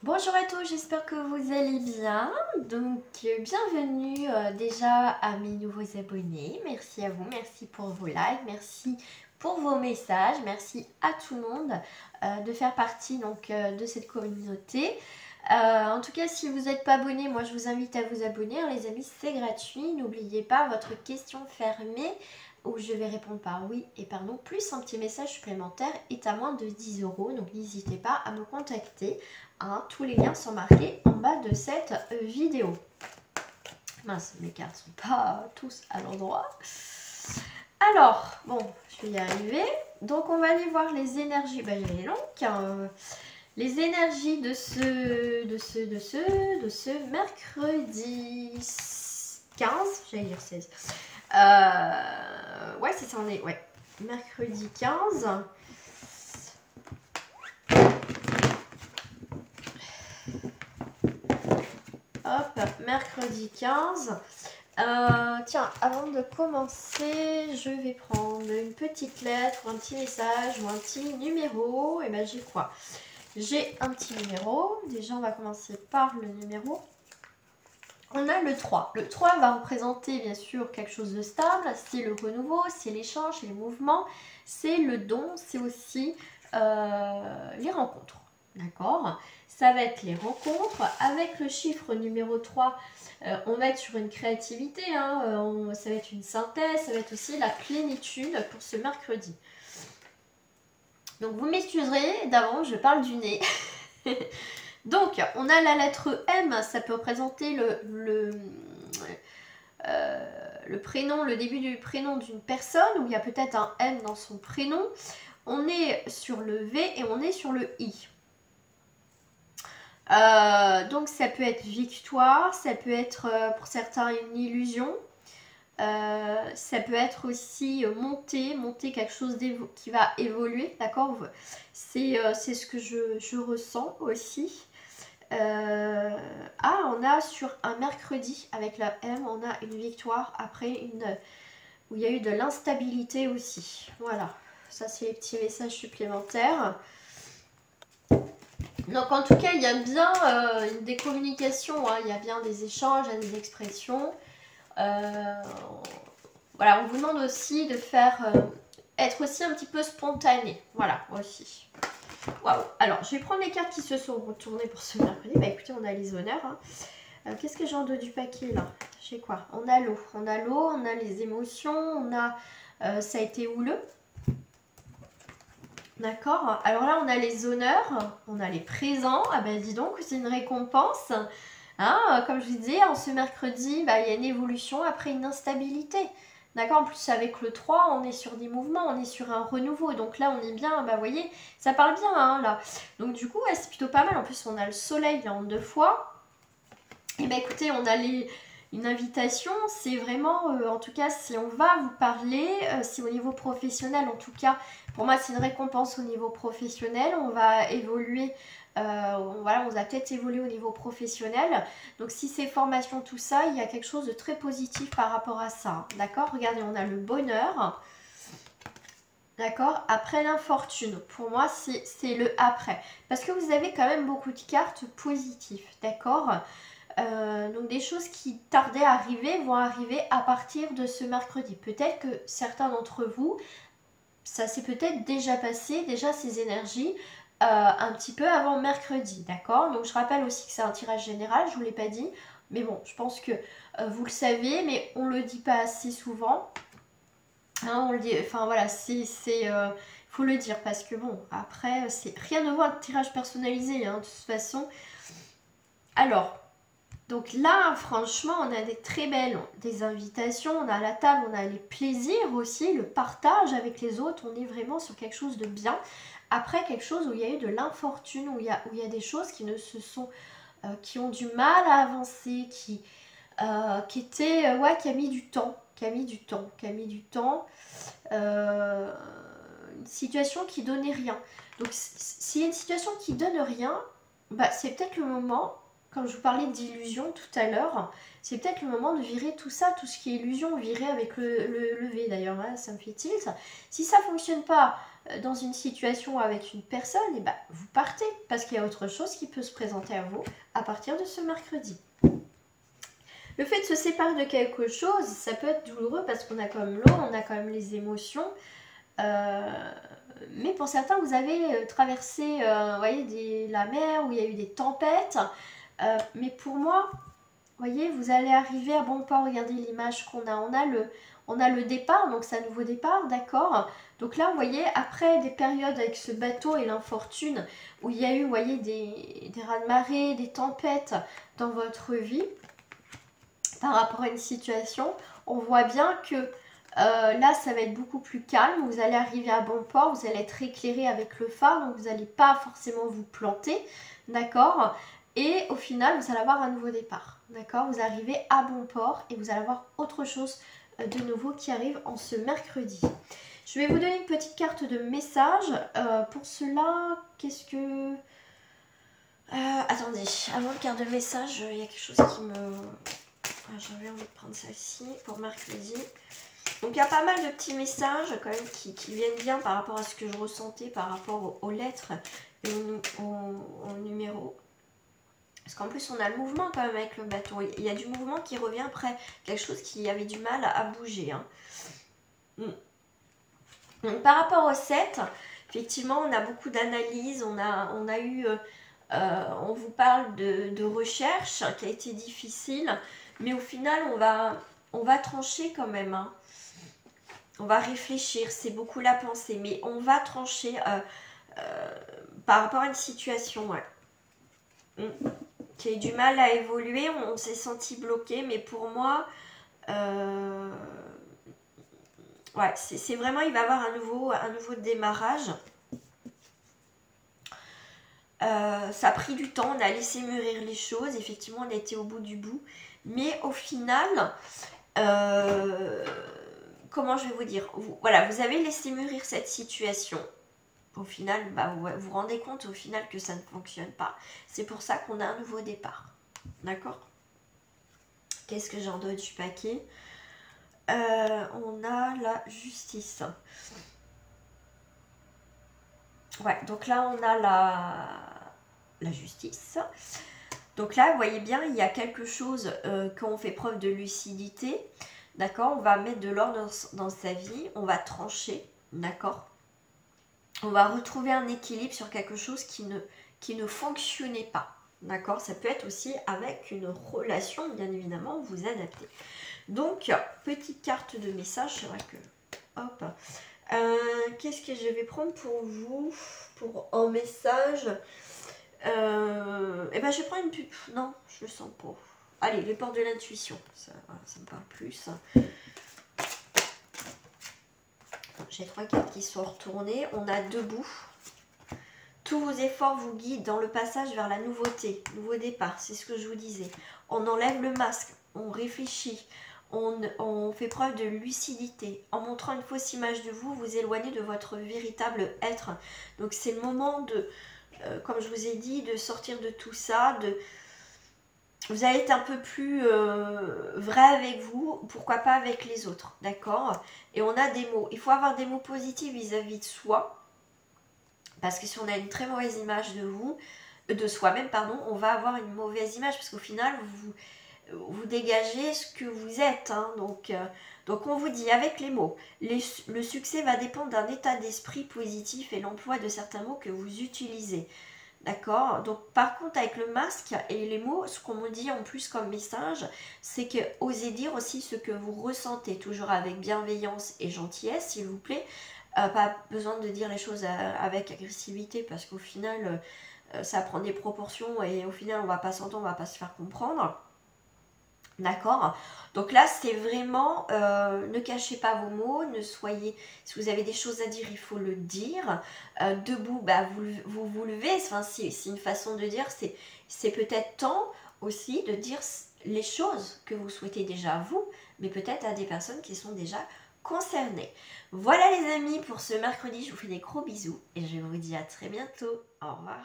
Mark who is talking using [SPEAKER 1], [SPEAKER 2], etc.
[SPEAKER 1] Bonjour à tous, j'espère que vous allez bien. Donc, bienvenue déjà à mes nouveaux abonnés. Merci à vous, merci pour vos likes, merci pour vos messages, merci à tout le monde de faire partie de cette communauté. En tout cas, si vous n'êtes pas abonné, moi je vous invite à vous abonner. Hein, les amis, c'est gratuit. N'oubliez pas votre question fermée où je vais répondre par oui et par non, plus un petit message supplémentaire est à moins de 10 €. Donc n'hésitez pas à me contacter. Hein, tous les liens sont marqués en bas de cette vidéo. Mince, mes cartes sont pas tous à l'endroit. Alors, bon, je vais y arriver. Donc, on va aller voir les énergies. Ben, il est long, les énergies de ce mercredi 15, j'allais dire 16. Ouais, c'est ça, on est, ouais, mercredi 15. Hop, mercredi 15. Tiens, avant de commencer, je vais prendre une petite lettre, ou un petit message, ou un petit numéro. Et ben j'ai quoi? J'ai un petit numéro. Déjà, on va commencer par le numéro. On a le 3. Le 3 va représenter bien sûr quelque chose de stable. C'est le renouveau, c'est l'échange, c'est les mouvements, c'est le don, c'est aussi les rencontres. D'accord? Ça va être les rencontres. Avec le chiffre numéro 3, on va être sur une créativité. Hein, ça va être une synthèse, ça va être aussi la plénitude pour ce mercredi. Donc vous m'excuserez, d'avance, je parle du nez. Donc, on a la lettre M, ça peut représenter le prénom, le début du prénom d'une personne, où il y a peut-être un M dans son prénom. On est sur le V et on est sur le I. Donc, ça peut être victoire, ça peut être pour certains une illusion. Ça peut être aussi monter quelque chose qui va évoluer, d'accord? C'est ce que je ressens aussi. On a sur un mercredi avec la M, on a une victoire après où il y a eu de l'instabilité aussi. Voilà, ça c'est les petits messages supplémentaires. Donc en tout cas, il y a bien des communications, hein, il y a bien des échanges, il y a des expressions. Voilà, on vous demande aussi de être aussi un petit peu spontané. Voilà, aussi. Waouh. Alors, je vais prendre les cartes qui se sont retournées pour ce mercredi. Bah écoutez, on a les honneurs. Hein. Qu'est-ce que j'ai en dos du paquet là? J'ai quoi? On a l'eau. On a l'eau, on a les émotions, on a... ça a été houleux. D'accord. Alors là, on a les honneurs, on a les présents. Ah ben dis donc, c'est une récompense. Hein, comme je vous disais, en ce mercredi, il y a une évolution après une instabilité. D'accord, en plus avec le 3, on est sur des mouvements, on est sur un renouveau. Donc là, on est bien, vous voyez, ça parle bien, hein, là. Donc du coup, c'est plutôt pas mal. En plus, on a le soleil là en 2 fois. Et écoutez, on a une invitation. C'est vraiment, en tout cas, si on va vous parler, si au niveau professionnel, en tout cas, pour moi, c'est une récompense au niveau professionnel. On va évoluer... voilà, on va peut-être évoluer au niveau professionnel. Donc si c'est formation, tout ça, il y a quelque chose de très positif par rapport à ça. D'accord? Regardez, on a le bonheur. D'accord? Après l'infortune. Pour moi, c'est le après. Parce que vous avez quand même beaucoup de cartes positives. D'accord? Donc des choses qui tardaient à arriver vont arriver à partir de ce mercredi. Peut-être que certains d'entre vous, ça s'est peut-être déjà passé, déjà ces énergies, un petit peu avant mercredi, d'accord? Donc je rappelle aussi que c'est un tirage général, je ne vous l'ai pas dit, mais bon, je pense que vous le savez, mais on ne le dit pas assez souvent. Hein, on le dit, enfin voilà, faut le dire parce que bon, après, c'est rien de voir un tirage personnalisé, hein, de toute façon. Alors, donc là, franchement, on a des invitations, on a la table, on a les plaisirs aussi, le partage avec les autres, on est vraiment sur quelque chose de bien. Après, quelque chose où il y a eu de l'infortune, où il y a des choses qui qui ont du mal à avancer, qui a mis du temps, une situation qui donnait rien. Donc, s'il y a une situation qui donne rien, c'est peut-être le moment. Comme je vous parlais d'illusion tout à l'heure, c'est peut-être le moment de virer tout ça, tout ce qui est illusion, virer avec le V d'ailleurs, hein, ça me fait tilt. Si ça ne fonctionne pas, dans une situation avec une personne, et ben, vous partez parce qu'il y a autre chose qui peut se présenter à vous à partir de ce mercredi. Le fait de se séparer de quelque chose, ça peut être douloureux parce qu'on a quand même l'eau, on a quand même les émotions. Mais pour certains, vous avez traversé voyez, la mer où il y a eu des tempêtes. Mais pour moi, voyez, vous allez arriver à bon port. Regardez l'image qu'on a. On a le départ, donc c'est un nouveau départ, d'accord. Donc là, vous voyez, après des périodes avec ce bateau et l'infortune, où il y a eu, vous voyez, des raz-de-marée, des tempêtes dans votre vie, par rapport à une situation, on voit bien que là, ça va être beaucoup plus calme. Vous allez arriver à bon port, vous allez être éclairé avec le phare, donc vous n'allez pas forcément vous planter, d'accord. Et au final, vous allez avoir un nouveau départ, d'accord. Vous arrivez à bon port et vous allez avoir autre chose de nouveau qui arrive en ce mercredi. Je vais vous donner une petite carte de message. Pour cela, qu'est-ce que... attendez, avant le carte de message, il y a quelque chose qui me... j'avais envie de prendre celle-ci pour mercredi. Donc il y a pas mal de petits messages quand même qui viennent bien par rapport à ce que je ressentais, par rapport aux lettres et aux numéros. Parce qu'en plus on a le mouvement quand même avec le bateau. Il y a du mouvement qui revient après, quelque chose qui avait du mal à bouger. Hein. Donc par rapport au 7, effectivement on a beaucoup d'analyses, on a eu... on vous parle de recherche qui a été difficile, mais au final on va trancher quand même. Hein. On va réfléchir, c'est beaucoup la pensée, mais on va trancher par rapport à une situation qui a eu du mal à évoluer. On s'est senti bloqué, mais pour moi, ouais, c'est vraiment, il va y avoir un nouveau démarrage. Ça a pris du temps, on a laissé mûrir les choses, effectivement on a été au bout du bout, mais au final, comment je vais vous dire, voilà, vous avez laissé mûrir cette situation. Au final, bah, vous vous rendez compte au final que ça ne fonctionne pas. C'est pour ça qu'on a un nouveau départ. D'accord? Qu'est-ce que j'en donne du paquet? On a la justice. Ouais, donc là on a la justice. Donc là, vous voyez bien, il y a quelque chose quand on fait preuve de lucidité. D'accord? On va mettre de l'ordre dans sa vie. On va trancher. D'accord? On va retrouver un équilibre sur quelque chose qui ne fonctionnait pas. D'accord? Ça peut être aussi avec une relation, bien évidemment, vous adaptez. Donc, petite carte de message. C'est vrai que... Hop. Qu'est-ce que je vais prendre pour vous? Pour un message. Eh ben, je vais prendre une pub. Non, je le sens pas. Allez, les portes de l'intuition. Ça me parle plus. J'ai 3 cartes qui sont retournées. On a debout. Tous vos efforts vous guident dans le passage vers la nouveauté, nouveau départ. C'est ce que je vous disais. On enlève le masque, on réfléchit, on fait preuve de lucidité. En montrant une fausse image de vous, vous éloignez de votre véritable être. Donc c'est le moment de, comme je vous ai dit, de sortir de tout ça, vous allez être un peu plus vrai avec vous, pourquoi pas avec les autres, d'accord? Et on a des mots. Il faut avoir des mots positifs vis-à-vis de soi. Parce que si on a une très mauvaise image de soi-même, pardon, on va avoir une mauvaise image. Parce qu'au final, vous dégagez ce que vous êtes. Hein, donc on vous dit avec les mots, le succès va dépendre d'un état d'esprit positif et l'emploi de certains mots que vous utilisez. D'accord? Donc par contre avec le masque et les mots, ce qu'on me dit en plus comme message, c'est que osez dire aussi ce que vous ressentez, toujours avec bienveillance et gentillesse s'il vous plaît. Pas besoin de dire les choses avec agressivité parce qu'au final ça prend des proportions et au final on va pas s'entendre, on va pas se faire comprendre. D'accord? Donc là, c'est vraiment, ne cachez pas vos mots, ne soyez, si vous avez des choses à dire, il faut le dire. Debout, bah, vous levez, enfin, c'est une façon de dire, c'est peut-être temps aussi de dire les choses que vous souhaitez déjà à vous, mais peut-être à des personnes qui sont déjà concernées. Voilà les amis, pour ce mercredi, je vous fais des gros bisous et je vous dis à très bientôt. Au revoir.